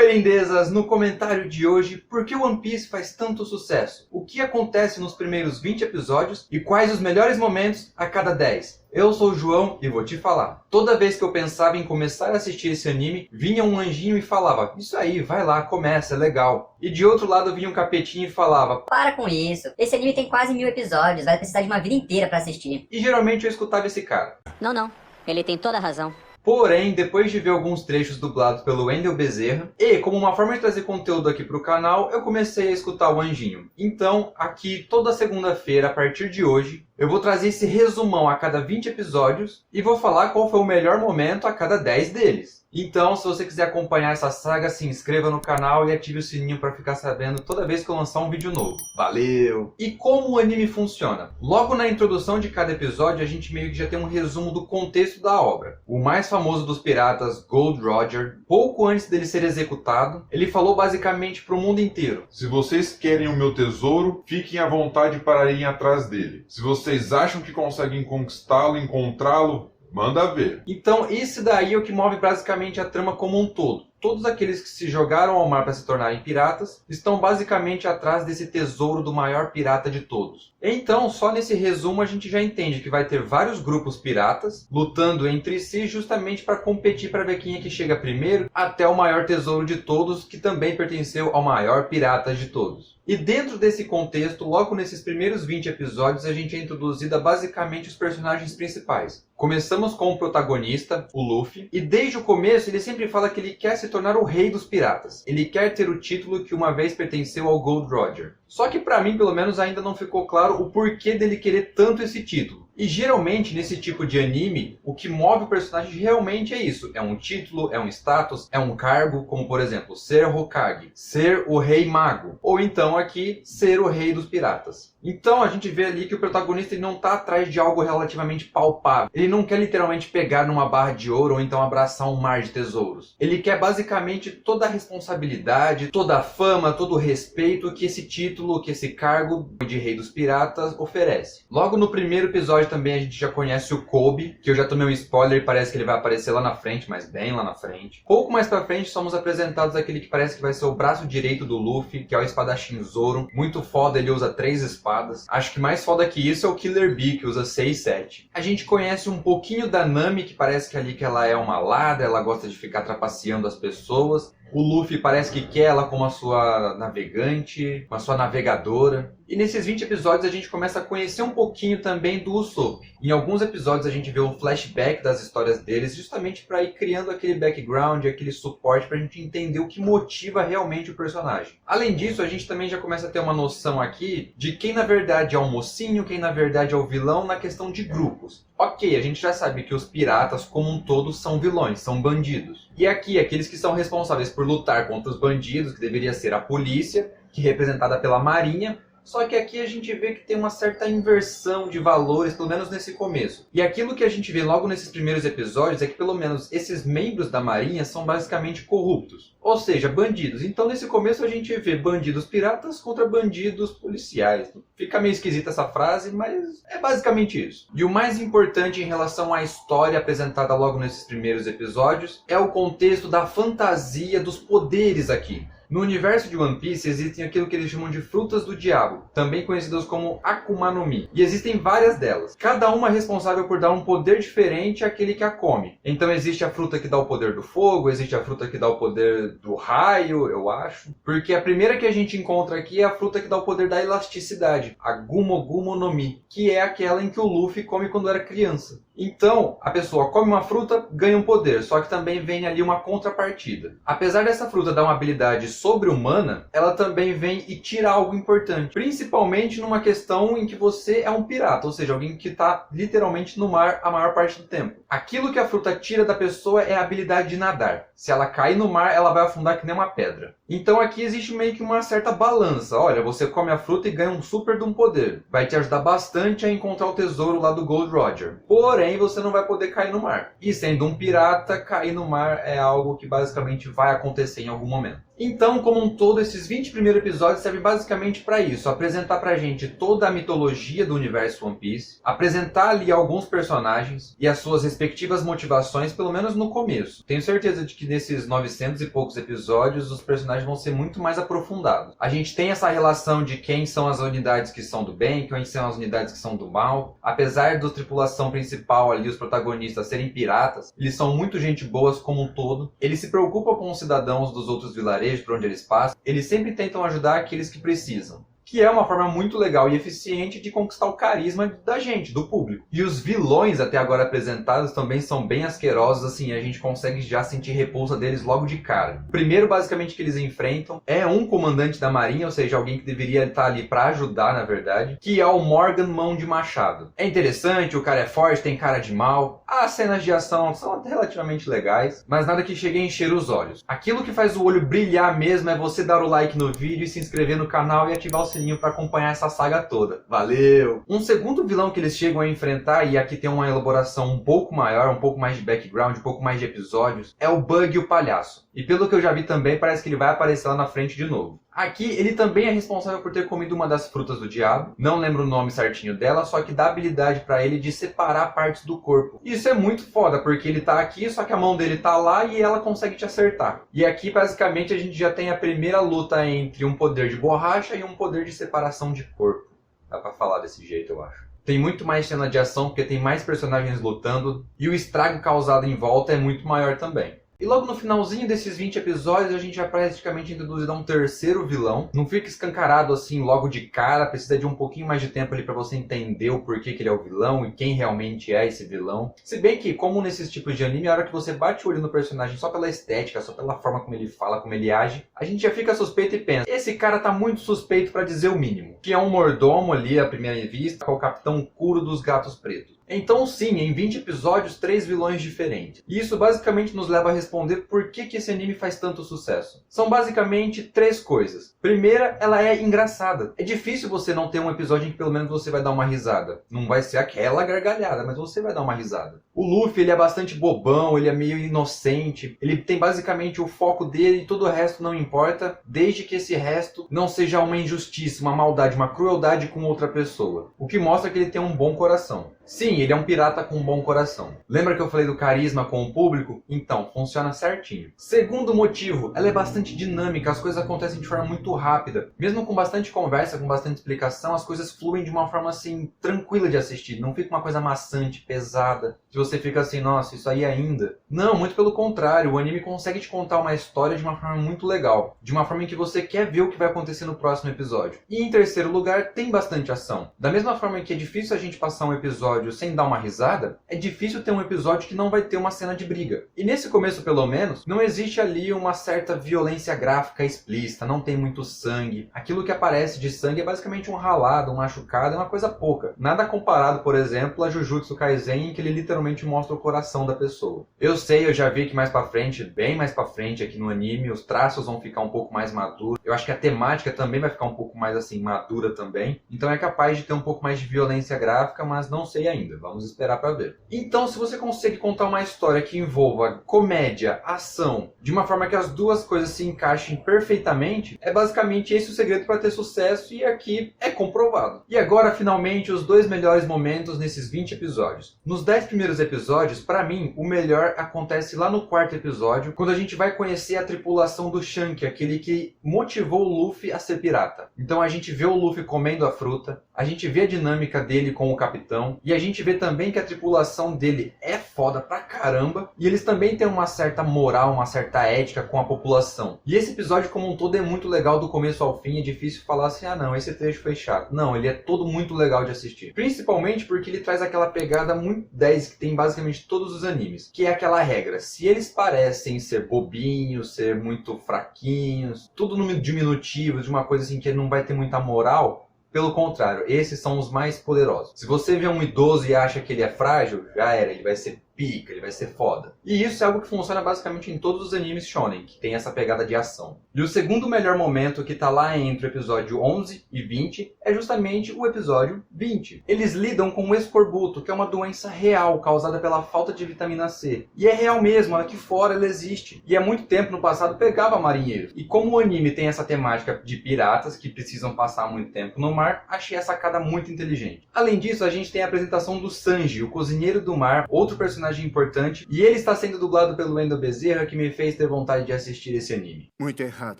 Oi, lindezas! No comentário de hoje, por que One Piece faz tanto sucesso? O que acontece nos primeiros 20 episódios e quais os melhores momentos a cada 10? Eu sou o João e vou te falar. Toda vez que eu pensava em começar a assistir esse anime, vinha um anjinho e falava: isso aí, vai lá, começa, é legal. E de outro lado vinha um capetinho e falava: para com isso, esse anime tem quase 1000 episódios, vai precisar de uma vida inteira pra assistir. E geralmente eu escutava esse cara. Não, ele tem toda a razão. Porém, depois de ver alguns trechos dublados pelo Wendel Bezerra, e como uma forma de trazer conteúdo aqui pro canal, eu comecei a escutar o Anjinho. Então, aqui toda segunda-feira, a partir de hoje, eu vou trazer esse resumão a cada 20 episódios e vou falar qual foi o melhor momento a cada 10 deles. Então, se você quiser acompanhar essa saga, se inscreva no canal e ative o sininho para ficar sabendo toda vez que eu lançar um vídeo novo. Valeu! E como o anime funciona? Logo na introdução de cada episódio, a gente meio que já tem um resumo do contexto da obra. O mais famoso dos piratas, Gold Roger, pouco antes dele ser executado, ele falou basicamente para o mundo inteiro: se vocês querem o meu tesouro, fiquem à vontade para irem atrás dele. Se vocês acham que conseguem conquistá-lo, encontrá-lo, manda ver. Então esse daí é o que move basicamente a trama como um todo. Todos aqueles que se jogaram ao mar para se tornarem piratas estão basicamente atrás desse tesouro do maior pirata de todos. Então, só nesse resumo a gente já entende que vai ter vários grupos piratas lutando entre si justamente para competir para ver quem é que chega primeiro até o maior tesouro de todos, que também pertenceu ao maior pirata de todos. E dentro desse contexto, logo nesses primeiros 20 episódios, a gente é introduzido a basicamente os personagens principais. Começamos com o protagonista, o Luffy, e desde o começo ele sempre fala que ele quer se tornar o rei dos piratas. Ele quer ter o título que uma vez pertenceu ao Gold Roger. Só que pra mim, pelo menos, ainda não ficou claro o porquê dele querer tanto esse título. E geralmente, nesse tipo de anime, o que move o personagem realmente é isso. É um título, é um status, é um cargo, como por exemplo, ser Hokage, ser o Rei Mago, ou então aqui, ser o Rei dos Piratas. Então a gente vê ali que o protagonista ele não está atrás de algo relativamente palpável. Ele não quer literalmente pegar numa barra de ouro ou então abraçar um mar de tesouros. Ele quer basicamente toda a responsabilidade, toda a fama, todo o respeito que esse título, que esse cargo de Rei dos Piratas oferece. Logo no primeiro episódio também a gente já conhece o Kobe, que eu já tomei um spoiler e parece que ele vai aparecer lá na frente, mas bem lá na frente. Pouco mais pra frente somos apresentados aquele que parece que vai ser o braço direito do Luffy, que é o espadachim Zoro. Muito foda, ele usa 3 espadas. Acho que mais foda que isso é o Killer Bee, que usa 6, 7. A gente conhece um pouquinho da Nami, que parece que ali que ela é uma ladra, ela gosta de ficar trapaceando as pessoas. O Luffy parece que quer ela como a sua navegante, como a sua navegadora. E nesses 20 episódios a gente começa a conhecer um pouquinho também do Usopp. Em alguns episódios a gente vê um flashback das histórias deles, justamente para ir criando aquele background, aquele suporte para a gente entender o que motiva realmente o personagem. Além disso, a gente também já começa a ter uma noção aqui de quem na verdade é o mocinho, quem na verdade é o vilão na questão de grupos. Ok, a gente já sabe que os piratas como um todo são vilões, são bandidos. E aqui, aqueles que são responsáveis por lutar contra os bandidos, que deveria ser a polícia, que é representada pela marinha. Só que aqui a gente vê que tem uma certa inversão de valores, pelo menos nesse começo. E aquilo que a gente vê logo nesses primeiros episódios é que pelo menos esses membros da marinha são basicamente corruptos. Ou seja, bandidos. Então nesse começo a gente vê bandidos piratas contra bandidos policiais. Fica meio esquisita essa frase, mas é basicamente isso. E o mais importante em relação à história apresentada logo nesses primeiros episódios é o contexto da fantasia dos poderes aqui. No universo de One Piece existem aquilo que eles chamam de frutas do diabo, também conhecidas como Akuma no Mi. E existem várias delas, cada uma responsável por dar um poder diferente àquele que a come. Então existe a fruta que dá o poder do fogo, existe a fruta que dá o poder do raio, eu acho. Porque a primeira que a gente encontra aqui é a fruta que dá o poder da elasticidade, a Gumo Gumo no Mi, que é aquela em que o Luffy come quando era criança. Então, a pessoa come uma fruta, ganha um poder, só que também vem ali uma contrapartida. Apesar dessa fruta dar uma habilidade sobre-humana, ela também vem e tira algo importante. Principalmente numa questão em que você é um pirata, ou seja, alguém que está literalmente no mar a maior parte do tempo. Aquilo que a fruta tira da pessoa é a habilidade de nadar. Se ela cair no mar, ela vai afundar que nem uma pedra. Então aqui existe meio que uma certa balança. Olha, você come a fruta e ganha um super de um poder. Vai te ajudar bastante a encontrar o tesouro lá do Gold Roger. Porém, você não vai poder cair no mar. E sendo um pirata, cair no mar é algo que basicamente vai acontecer em algum momento. Então, como um todo, esses 20 primeiros episódios servem basicamente para isso, apresentar pra gente toda a mitologia do universo One Piece, apresentar ali alguns personagens e as suas respectivas motivações, pelo menos no começo. Tenho certeza de que nesses 900 e poucos episódios, os personagens vão ser muito mais aprofundados. A gente tem essa relação de quem são as unidades que são do bem, quem são as unidades que são do mal. Apesar da tripulação principal ali, os protagonistas, serem piratas, eles são muito gente boas como um todo. Eles se preocupam com os cidadãos dos outros vilarejos, por onde eles passam, eles sempre tentam ajudar aqueles que precisam. Que é uma forma muito legal e eficiente de conquistar o carisma da gente, do público. E os vilões até agora apresentados também são bem asquerosos, assim, a gente consegue já sentir repulsa deles logo de cara. O primeiro, basicamente, que eles enfrentam é um comandante da marinha, ou seja, alguém que deveria estar ali para ajudar, na verdade, que é o Morgan Mão de Machado. É interessante, o cara é forte, tem cara de mal, as cenas de ação são relativamente legais, mas nada que chegue a encher os olhos. Aquilo que faz o olho brilhar mesmo é você dar o like no vídeo e se inscrever no canal e ativar o sininho para acompanhar essa saga toda. Valeu! Um segundo vilão que eles chegam a enfrentar, e aqui tem uma elaboração um pouco maior, um pouco mais de background, um pouco mais de episódios, é o Bug o Palhaço. E pelo que eu já vi também, parece que ele vai aparecer lá na frente de novo. Aqui, ele também é responsável por ter comido uma das frutas do diabo. Não lembro o nome certinho dela, só que dá habilidade pra ele de separar partes do corpo. Isso é muito foda, porque ele tá aqui, só que a mão dele tá lá e ela consegue te acertar. E aqui, basicamente, a gente já tem a primeira luta entre um poder de borracha e um poder de separação de corpo. Dá pra falar desse jeito, eu acho. Tem muito mais cena de ação, porque tem mais personagens lutando, e o estrago causado em volta é muito maior também. E logo no finalzinho desses 20 episódios, a gente já praticamente introduzido a um terceiro vilão. Não fica escancarado assim logo de cara, precisa de um pouquinho mais de tempo ali pra você entender o porquê que ele é o vilão e quem realmente é esse vilão. Se bem que, como nesses tipos de anime, a hora que você bate o olho no personagem só pela estética, só pela forma como ele fala, como ele age, a gente já fica suspeito e pensa, esse cara tá muito suspeito pra dizer o mínimo. Que é um mordomo ali à primeira vista, com o Capitão Kuro dos Gatos Pretos. Então sim, em 20 episódios, 3 vilões diferentes. E isso basicamente nos leva a responder por que esse anime faz tanto sucesso. São basicamente 3 coisas. Primeira, ela é engraçada. É difícil você não ter um episódio em que pelo menos você vai dar uma risada. Não vai ser aquela gargalhada, mas você vai dar uma risada. O Luffy, ele é bastante bobão, ele é meio inocente. Ele tem basicamente o foco dele e todo o resto não importa, desde que esse resto não seja uma injustiça, uma maldade, uma crueldade com outra pessoa. O que mostra que ele tem um bom coração. Sim, ele é um pirata com um bom coração. Lembra que eu falei do carisma com o público? Então, funciona certinho. Segundo motivo, ela é bastante dinâmica, as coisas acontecem de forma muito rápida. Mesmo com bastante conversa, com bastante explicação, as coisas fluem de uma forma assim, tranquila de assistir. Não fica uma coisa maçante, pesada, que você fica assim, nossa, isso aí ainda. Não, muito pelo contrário, o anime consegue te contar uma história de uma forma muito legal. De uma forma em que você quer ver o que vai acontecer no próximo episódio. E em terceiro lugar, tem bastante ação. Da mesma forma que é difícil a gente passar um episódio sem dar uma risada, é difícil ter um episódio que não vai ter uma cena de briga. E nesse começo, pelo menos, não existe ali uma certa violência gráfica explícita, não tem muito sangue. Aquilo que aparece de sangue é basicamente um ralado, um machucado, é uma coisa pouca. Nada comparado, por exemplo, a Jujutsu Kaisen, em que ele literalmente mostra o coração da pessoa. Eu sei, eu já vi que mais pra frente, bem mais pra frente aqui no anime, os traços vão ficar um pouco mais maduros. Eu acho que a temática também vai ficar um pouco mais assim, madura também. Então é capaz de ter um pouco mais de violência gráfica, mas não sei ainda, vamos esperar para ver. Então, se você consegue contar uma história que envolva comédia, ação, de uma forma que as duas coisas se encaixem perfeitamente, é basicamente esse o segredo para ter sucesso e aqui é comprovado. E agora, finalmente, os 2 melhores momentos nesses 20 episódios. Nos 10 primeiros episódios, para mim, o melhor acontece lá no 4º episódio, quando a gente vai conhecer a tripulação do Shanks, aquele que motivou o Luffy a ser pirata. Então a gente vê o Luffy comendo a fruta, a gente vê a dinâmica dele com o capitão, e a gente vê também que a tripulação dele é foda pra caramba, e eles também têm uma certa moral, uma certa ética com a população. E esse episódio como um todo é muito legal do começo ao fim, é difícil falar assim, ah não, esse trecho foi chato. Não, ele é todo muito legal de assistir. Principalmente porque ele traz aquela pegada muito 10 que tem basicamente todos os animes, que é aquela regra, se eles parecem ser bobinhos, ser muito fraquinhos, tudo no diminutivo, de uma coisa assim que não vai ter muita moral, pelo contrário, esses são os mais poderosos. Se você vê um idoso e acha que ele é frágil, já era, ele vai ser pica, ele vai ser foda. E isso é algo que funciona basicamente em todos os animes shonen, que tem essa pegada de ação. E o segundo melhor momento, que tá lá entre o episódio 11 e 20, é justamente o episódio 20. Eles lidam com o escorbuto, que é uma doença real, causada pela falta de vitamina C. E é real mesmo, aqui fora ela existe. E há muito tempo no passado pegava marinheiros. E como o anime tem essa temática de piratas, que precisam passar muito tempo no mar, achei a sacada muito inteligente. Além disso, a gente tem a apresentação do Sanji, o cozinheiro do mar, outro personagem importante, e ele está sendo dublado pelo Wendel Bezerra, que me fez ter vontade de assistir esse anime. Muito errado,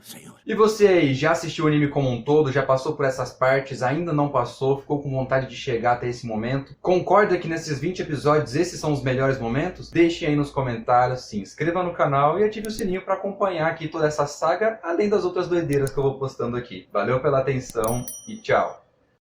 senhor. E você aí, já assistiu o anime como um todo, já passou por essas partes, ainda não passou, ficou com vontade de chegar até esse momento? Concorda que nesses 20 episódios esses são os melhores momentos? Deixe aí nos comentários, se inscreva no canal e ative o sininho para acompanhar aqui toda essa saga, além das outras doideiras que eu vou postando aqui. Valeu pela atenção e tchau!